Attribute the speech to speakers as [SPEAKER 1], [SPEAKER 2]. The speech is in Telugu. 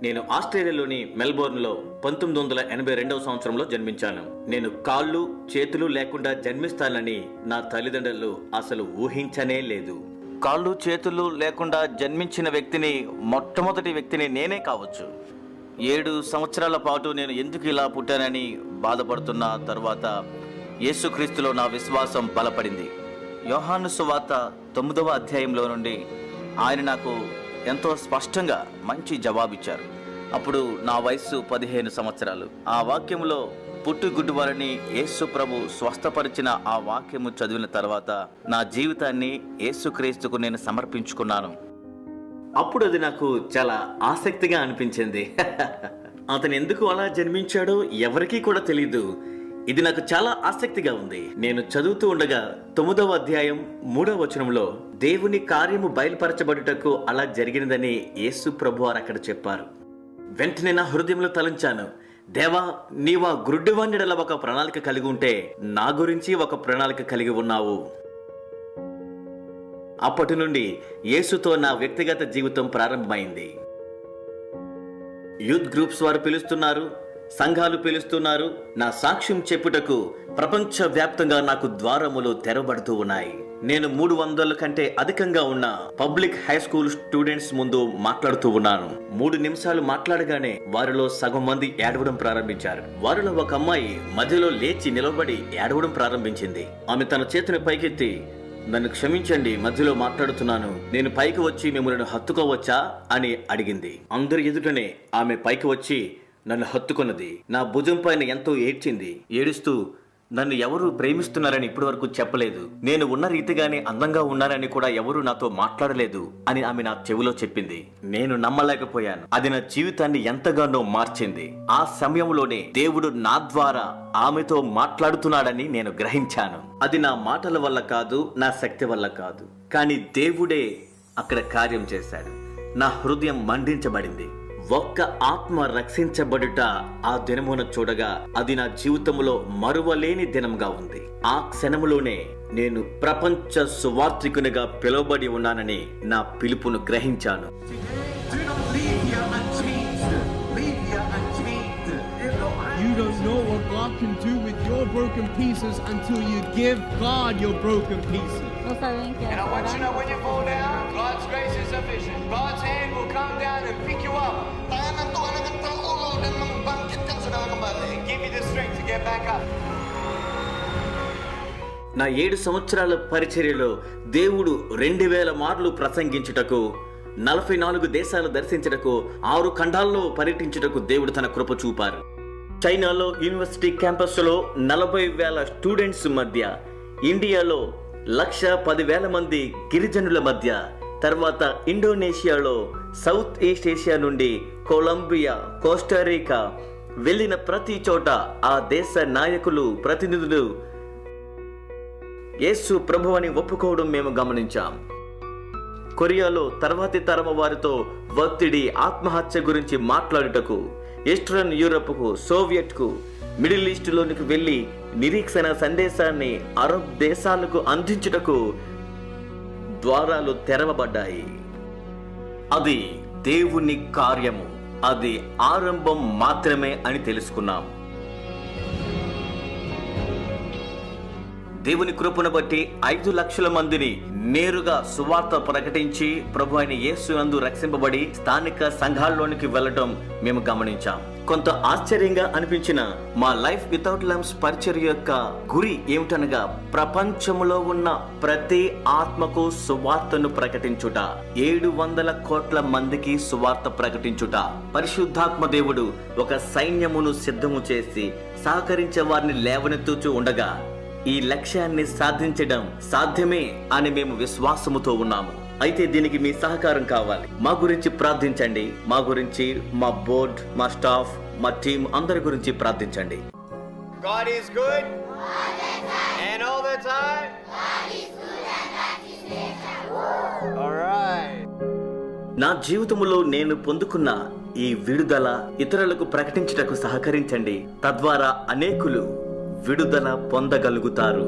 [SPEAKER 1] నేను ఆస్ట్రేలియాలోని మెల్బోర్న్లో 1982వ సంవత్సరంలో జన్మించాను. నేను కాళ్ళు చేతులు లేకుండా జన్మిస్తానని నా తల్లిదండ్రులు అసలు ఊహించనే లేదు. కాళ్ళు చేతులు లేకుండా జన్మించిన వ్యక్తిని, మొట్టమొదటి వ్యక్తిని నేనే కావచ్చు. 7 సంవత్సరాల పాటు నేను ఎందుకు ఇలా పుట్టానని బాధపడుతున్న తరువాత యేసుక్రీస్తులో నా విశ్వాసం బలపడింది. యోహాను సువార్త 9వ అధ్యాయంలో నుండి ఆయన నాకు ఎంతో స్పష్టంగా మంచి జవాబిచ్చారు. అప్పుడు నా వయస్సు 15 సంవత్సరాలు. ఆ వాక్యములో పుట్టుగుడ్డువారిని యేసు ప్రభు స్వస్థపరిచిన ఆ వాక్యము చదివిన తర్వాత నా జీవితాన్ని యేసుక్రీస్తుకు నేను సమర్పించుకున్నాను. అప్పుడు అది నాకు చాలా ఆసక్తిగా అనిపించింది. అతను ఎందుకు అలా జన్మించాడో ఎవరికీ కూడా తెలియదు. ఇది నాకు చాలా ఆసక్తిగా ఉంది. నేను చదువుతూ ఉండగా 9వ అధ్యాయం 3వ వచనంలో దేవుని కార్యము బయలుపరచబడుటకు అలా జరిగినదని యేసు ప్రభువారు అక్కడ చెప్పారు. వెంటనే నా హృదయంలో తలంచాను, దేవా, నీవా గురుడ్డివాణ్ణిడల ఒక ప్రణాళిక కలిగి ఉంటే నా గురించి ఒక ప్రణాళిక కలిగి ఉన్నావు. అప్పటి నుండి యేసుతో నా వ్యక్తిగత జీవితం ప్రారంభమైంది. యూత్ గ్రూప్స్ వారు పిలుస్తున్నారు, సంఘాలు పిలుస్తున్నారు. నా సాక్ష్యం చెప్పుటకు ప్రపంచ వ్యాప్తంగా నాకు ద్వారములు తెరవబడుతూ ఉన్నాయి. నేను 300 కంటే అధికంగా ఉన్న పబ్లిక్ హై స్కూల్ స్టూడెంట్స్ ముందు మాట్లాడుతూ ఉన్నాను. 3 నిమిషాలు మాట్లాడగానే వారిలో సగం మంది ఏడవడం ప్రారంభించారు. వారిలో ఒక అమ్మాయి మధ్యలో లేచి నిలబడి ఏడవడం ప్రారంభించింది. ఆమె తన చేతిని పైకెత్తి, నన్ను క్షమించండి, మధ్యలో మాట్లాడుతున్నాను, నేను పైకి వచ్చి మిమ్మల్ని హత్తుకోవచ్చా అని అడిగింది. అందరి ఎదుటనే ఆమె పైకి వచ్చి నన్ను హత్తుకున్నది. నా భుజం పైన ఎంతో ఏడ్చింది. ఏడుస్తూ, నన్ను ఎవరు ప్రేమిస్తున్నారని ఇప్పటి వరకు చెప్పలేదు, నేను ఉన్న రీతిగానే అందంగా ఉన్నానని కూడా ఎవరు నాతో మాట్లాడలేదు అని ఆమె నా చెవిలో చెప్పింది. నేను నమ్మలేకపోయాను. అది నా జీవితాన్ని ఎంతగానో మార్చింది. ఆ సమయంలోనే దేవుడు నా ద్వారా ఆమెతో మాట్లాడుతున్నాడని నేను గ్రహించాను. అది నా మాటల వల్ల కాదు, నా శక్తి వల్ల కాదు, కానీ దేవుడే అక్కడ కార్యం చేశాడు. నా హృదయం మండించబడింది. ఒక్క ఆత్మ రక్షించబడుట ఆ దినమున చూడగా అది నా జీవితంలో మరువలేని దినంగా ఉంది. ఆ క్షణములోనే నేను ప్రపంచ సువార్థికునిగా పిలువబడి ఉన్నానని నా పిలుపును గ్రహించాను.
[SPEAKER 2] You don't know what God can do with your broken pieces until you give God your broken pieces.
[SPEAKER 3] And I want you to know when you fall down, God's grace is sufficient. God's hand will come down and pick you up. And give you the strength to get back up.
[SPEAKER 1] నా 7 సంవత్సరాల పరిచర్యలో దేవుడు 2000 మార్లు ప్రసంగించుటకు, 44 దేశాలు దర్శించుటకు, 6 ఖండాల్లో పర్యటించుటకు దేవుడు తన కృప చూపారు. చైనాలో యూనివర్సిటీ క్యాంపస్లో 40,000 స్టూడెంట్స్ మధ్య, ఇండియాలో 1,10,000 మంది గిరిజనుల మధ్య, తర్వాత ఇండోనేషియాలో, సౌత్ ఈస్ట్ ఏషియా నుండి కొలంబియా, కోస్టారికా వెళ్ళిన ప్రతి చోట ఆ దేశ నాయకులు, ప్రతినిధులు యేసు ప్రభువని ఒప్పుకోవడం మేము గమనించాం. కొరియాలో తర్వాతి తరం వారితో ఒత్తిడి, ఆత్మహత్య గురించి మాట్లాడుటకు, ఈస్టర్న్ యూరప్కు, సోవియట్కు, మిడిల్ ఈస్ట్లోనికి వెళ్ళి నిరీక్షణ సందేశాన్ని అరబ్ దేశాలకు అందించుటకు ద్వారాలు తెరవబడ్డాయి. అది దేవుని కార్యము, అది ఆరంభం మాత్రమే అని తెలుసుకున్నాం. దేవుని కృపను బట్టి 5 లక్షల మందిని నేరుగా సువార్త ప్రకటించి ప్రభు అయిన యేసు నందు రక్షింపబడి స్థానిక సంఘాల్లోనికి వెళ్ళటం మేము గమనించాం. కొంత ఆశ్చర్యంగా అనిపించిన మా లైఫ్ వితౌట్ లంప్స్ పరిచర్య యొక్క గురి ఏమిటనగా, ప్రపంచంలో ఉన్న ప్రతి ఆత్మకు సువార్తను ప్రకటించుట, 700 కోట్ల మందికి సువార్త ప్రకటించుట. పరిశుద్ధాత్మ దేవుడు ఒక సైన్యమును సిద్ధము చేసి సహకరించే వారిని లేవనెత్తుచూ ఉండగా ఈ లక్ష్యాన్ని సాధించడం సాధ్యమే అని మేము విశ్వాసముతో ఉన్నాము. అయితే దీనికి మీ సహకారం కావాలి. మా గురించి ప్రార్థించండి. మా గురించి, మా బోర్డ్, మా స్టాఫ్, మా టీం అందరి గురించి ప్రార్థించండి.
[SPEAKER 3] God is good. And all the time. All right.
[SPEAKER 1] నా జీవితంలో నేను పొందుకున్న ఈ విడుదల ఇతరులకు ప్రకటించుటకు సహకరించండి. తద్వారా అనేకులు విడుదల పొందగలుగుతారు.